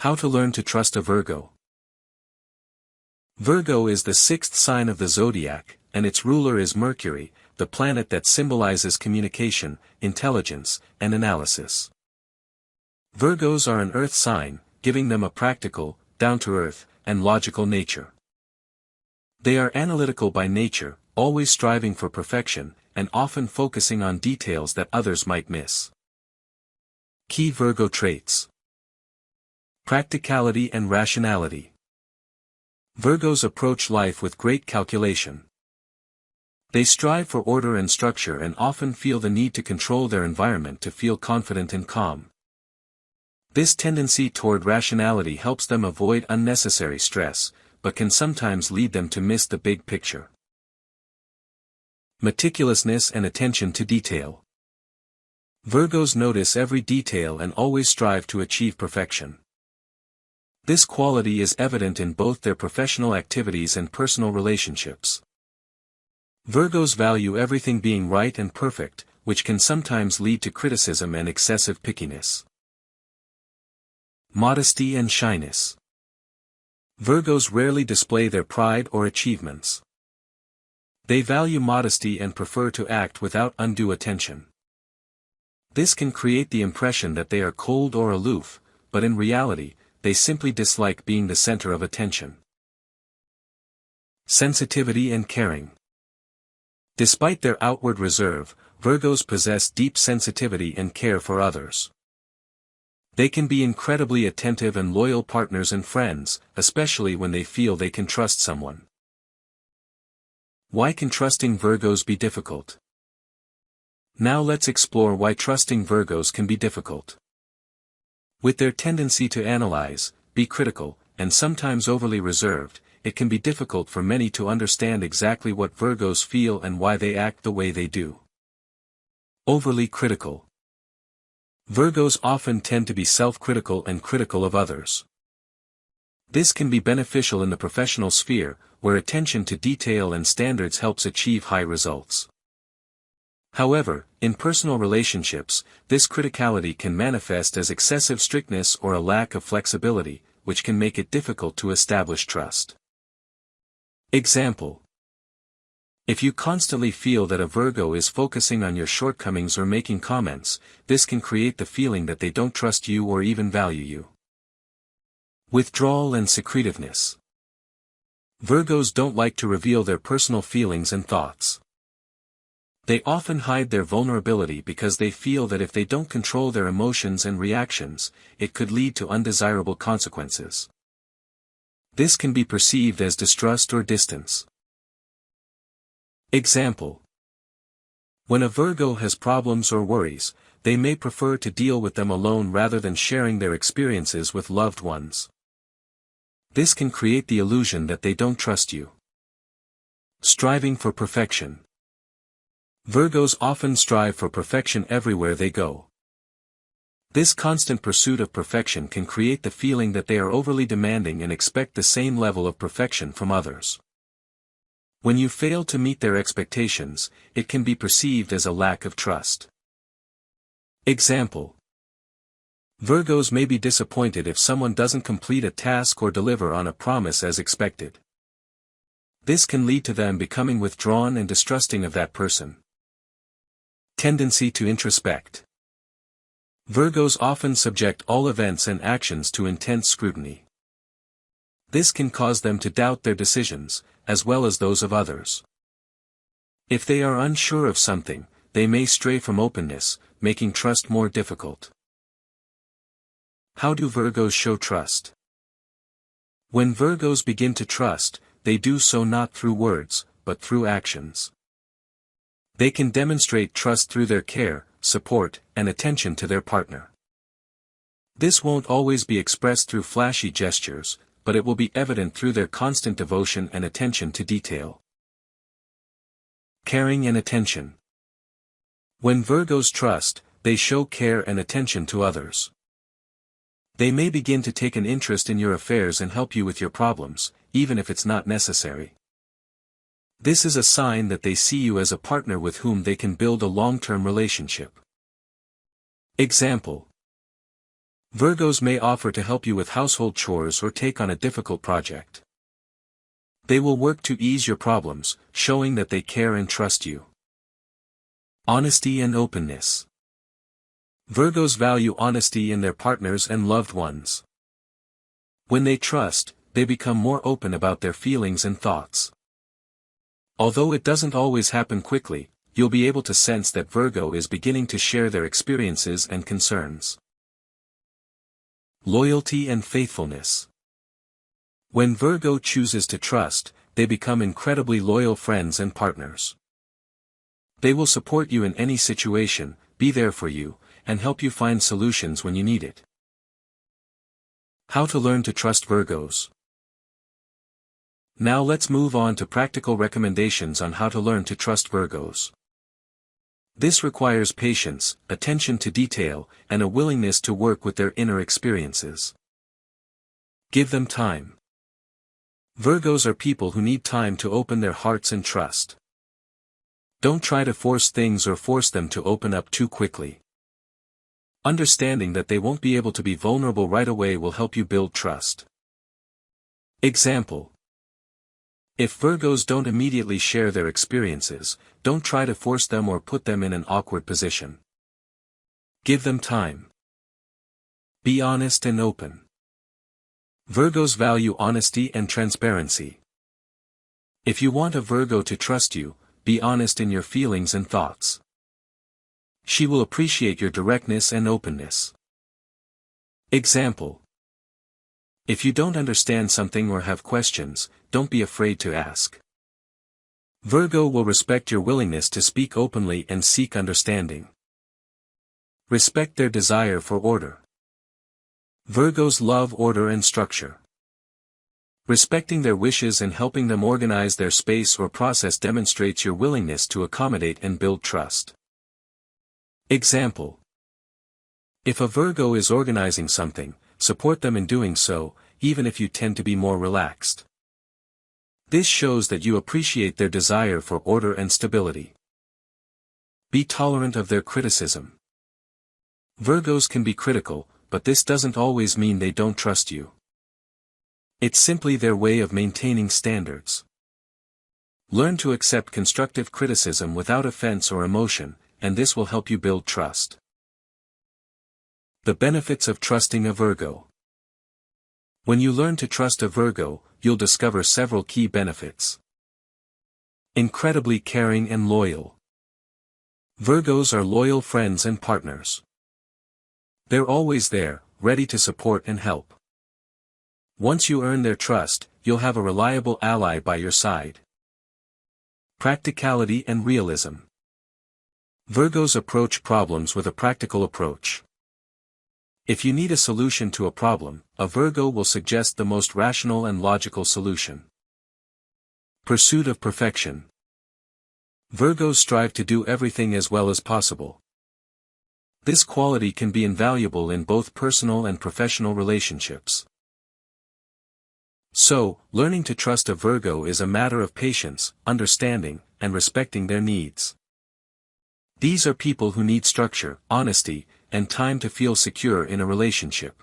How to learn to trust a Virgo. Virgo is the sixth sign of the zodiac, and its ruler is Mercury, the planet that symbolizes communication, intelligence, and analysis. Virgos are an earth sign, giving them a practical, down-to-earth, and logical nature. They are analytical by nature, always striving for perfection, and often focusing on details that others might miss. Key Virgo traits: practicality and rationality. Virgos approach life with great calculation. They strive for order and structure and often feel the need to control their environment to feel confident and calm. This tendency toward rationality helps them avoid unnecessary stress, but can sometimes lead them to miss the big picture. Meticulousness and attention to detail. Virgos notice every detail and always strive to achieve perfection. This quality is evident in both their professional activities and personal relationships. Virgos value everything being right and perfect, which can sometimes lead to criticism and excessive pickiness. Modesty and shyness. Virgos rarely display their pride or achievements. They value modesty and prefer to act without undue attention. This can create the impression that they are cold or aloof, but in reality, they simply dislike being the center of attention. Sensitivity and caring. Despite their outward reserve, Virgos possess deep sensitivity and care for others. They can be incredibly attentive and loyal partners and friends, especially when they feel they can trust someone. Why can trusting Virgos be difficult? Now let's explore why trusting Virgos can be difficult. With their tendency to analyze, be critical, and sometimes overly reserved, it can be difficult for many to understand exactly what Virgos feel and why they act the way they do. Overly critical. Virgos often tend to be self-critical and critical of others. This can be beneficial in the professional sphere, where attention to detail and standards helps achieve high results. However, in personal relationships, this criticality can manifest as excessive strictness or a lack of flexibility, which can make it difficult to establish trust. Example: if you constantly feel that a Virgo is focusing on your shortcomings or making comments, this can create the feeling that they don't trust you or even value you. Withdrawal and secretiveness. Virgos don't like to reveal their personal feelings and thoughts. They often hide their vulnerability because they feel that if they don't control their emotions and reactions, it could lead to undesirable consequences. This can be perceived as distrust or distance. Example: when a Virgo has problems or worries, they may prefer to deal with them alone rather than sharing their experiences with loved ones. This can create the illusion that they don't trust you. Striving for perfection. Virgos often strive for perfection everywhere they go. This constant pursuit of perfection can create the feeling that they are overly demanding and expect the same level of perfection from others. When you fail to meet their expectations, it can be perceived as a lack of trust. Example: Virgos may be disappointed if someone doesn't complete a task or deliver on a promise as expected. This can lead to them becoming withdrawn and distrusting of that person. Tendency to introspect. Virgos often subject all events and actions to intense scrutiny. This can cause them to doubt their decisions, as well as those of others. If they are unsure of something, they may stray from openness, making trust more difficult. How do Virgos show trust? When Virgos begin to trust, they do so not through words, but through actions. They can demonstrate trust through their care, support, and attention to their partner. This won't always be expressed through flashy gestures, but it will be evident through their constant devotion and attention to detail. Caring and attention. When Virgos trust, they show care and attention to others. They may begin to take an interest in your affairs and help you with your problems, even if it's not necessary. This is a sign that they see you as a partner with whom they can build a long-term relationship. Example: Virgos may offer to help you with household chores or take on a difficult project. They will work to ease your problems, showing that they care and trust you. Honesty and openness. Virgos value honesty in their partners and loved ones. When they trust, they become more open about their feelings and thoughts. Although it doesn't always happen quickly, you'll be able to sense that Virgo is beginning to share their experiences and concerns. Loyalty and faithfulness. When Virgo chooses to trust, they become incredibly loyal friends and partners. They will support you in any situation, be there for you, and help you find solutions when you need it. How to learn to trust Virgos. Now let's move on to practical recommendations on how to learn to trust Virgos. This requires patience, attention to detail, and a willingness to work with their inner experiences. Give them time. Virgos are people who need time to open their hearts and trust. Don't try to force things or force them to open up too quickly. Understanding that they won't be able to be vulnerable right away will help you build trust. Example. If Virgos don't immediately share their experiences, don't try to force them or put them in an awkward position. Give them time. Be honest and open. Virgos value honesty and transparency. If you want a Virgo to trust you, be honest in your feelings and thoughts. She will appreciate your directness and openness. Example. If you don't understand something or have questions, don't be afraid to ask. Virgo will respect your willingness to speak openly and seek understanding. Respect their desire for order. Virgos love order and structure. Respecting their wishes and helping them organize their space or process demonstrates your willingness to accommodate and build trust. Example. If a Virgo is organizing something, support them in doing so, even if you tend to be more relaxed. This shows that you appreciate their desire for order and stability. Be tolerant of their criticism. Virgos can be critical, but this doesn't always mean they don't trust you. It's simply their way of maintaining standards. Learn to accept constructive criticism without offense or emotion, and this will help you build trust. The benefits of trusting a Virgo. When you learn to trust a Virgo, you'll discover several key benefits. Incredibly caring and loyal. Virgos are loyal friends and partners. They're always there, ready to support and help. Once you earn their trust, you'll have a reliable ally by your side. Practicality and realism. Virgos approach problems with a practical approach. If you need a solution to a problem, a Virgo will suggest the most rational and logical solution. Pursuit of perfection. Virgos strive to do everything as well as possible. This quality can be invaluable in both personal and professional relationships. So, learning to trust a Virgo is a matter of patience, understanding, and respecting their needs. These are people who need structure, honesty, and time to feel secure in a relationship.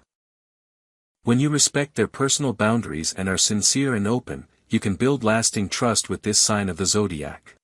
When you respect their personal boundaries and are sincere and open, you can build lasting trust with this sign of the zodiac.